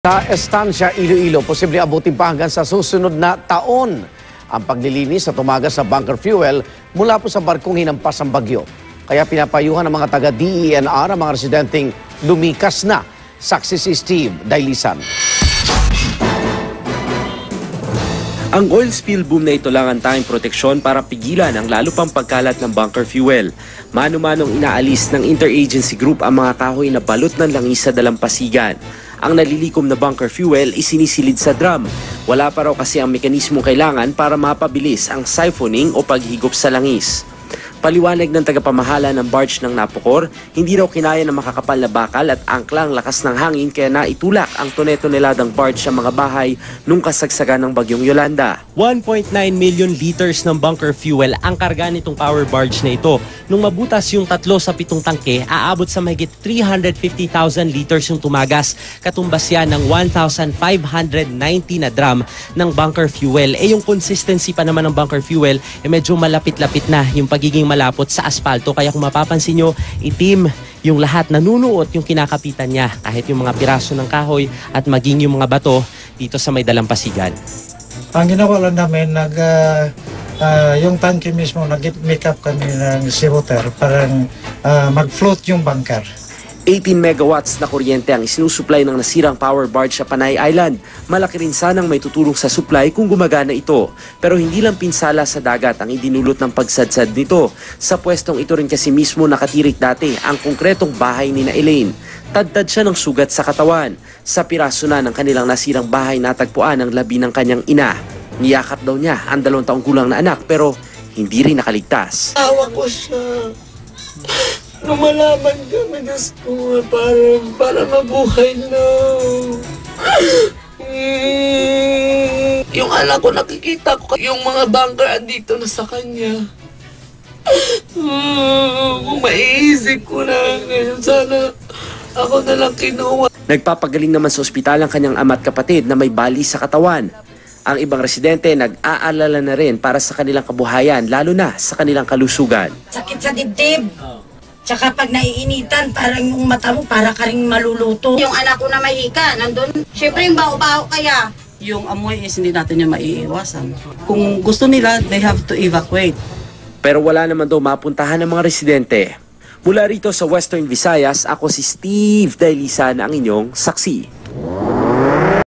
Sa Estancia, Iloilo, posible abutin pa hanggang sa susunod na taon ang paglilinis sa tumagas sa bunker fuel mula po sa barkong hinampas ng bagyo. Kaya pinapayuhan ng mga taga-DENR ang mga residenteng lumikas na. Saksi si Steve Dailisan. Ang oil spill boom na ito lang ang tanging proteksyon para pigilan ang lalo pang pagkalat ng bunker fuel. Mano-manong inaalis ng interagency group ang mga kahoy na balot ng langis sa dalampasigan. Ang nalilikom na bunker fuel isinisilid sa drum. Wala pa raw kasi ang mekanismo kailangan para mapabilis ang siphoning o paghigop sa langis. Paliwanag ng tagapamahala ng barge ng Napocor, hindi raw kinaya ng makakapal na bakal at angklang lakas ng hangin kaya naitulak ang tone-toneladang barge sa mga bahay nung kasagsagan ng bagyong Yolanda. 1.9 million liters ng bunker fuel ang karga nitong power barge na ito. Nung mabutas yung 3 sa 7 tangke, aabot sa mahigit 350,000 liters yung tumagas. Katumbas yan ng 1,590 na drum ng bunker fuel. Yung consistency pa naman ng bunker fuel, medyo malapit-lapit na yung pagiging malapot sa aspalto. Kaya kung mapapansin nyo, itim yung lahat, nanunuot yung kinakapitan niya. Kahit yung mga piraso ng kahoy at maging yung mga bato dito sa may dalampasigan. Ang ginawa lang namin, yung tanke mismo, nag-make up kami ng seawater para mag-float yung bunker. 18 megawatts na kuryente ang isinusupply ng nasirang power barge sa Panay Island. Malaki rin sanang may tutulong sa supply kung gumagana ito. Pero hindi lang pinsala sa dagat ang idinulot ng pagsadsad nito. Sa pwestong ito rin kasi mismo nakatirik dati ang konkretong bahay ni na Elaine. Tadtad siya ng sugat sa katawan. Sa piraso na ng kanilang nasirang bahay natagpuan ang labi ng kanyang ina. Niyakap daw niya ang 2 taong gulang na anak pero hindi rin nakaligtas. Awa ko siya. Lumalaban kami sa school para mabuhay na. Yung anak ko nakikita ko, yung mga bunker andito na sa kanya. Kung maiisip ko na ngayon, sana ako na lang kinuha. Nagpapagaling naman sa ospital ang kanyang ama at kapatid na may bali sa katawan. Ang ibang residente nag-aalala na rin para sa kanilang kabuhayan, lalo na sa kanilang kalusugan. Sakit sa dibdib. Tsaka pag naiinitan, parang yung mata mo para ka rin maluluto. Yung anak ko na may hika, nandun. Siyempre yung baho-baho kaya. Yung amoy is hindi natin yung maiiwasan. Kung gusto nila, they have to evacuate. Pero wala naman daw mapuntahan ng mga residente. Mula rito sa Western Visayas, ako si Steve Dailisan, ang inyong saksi.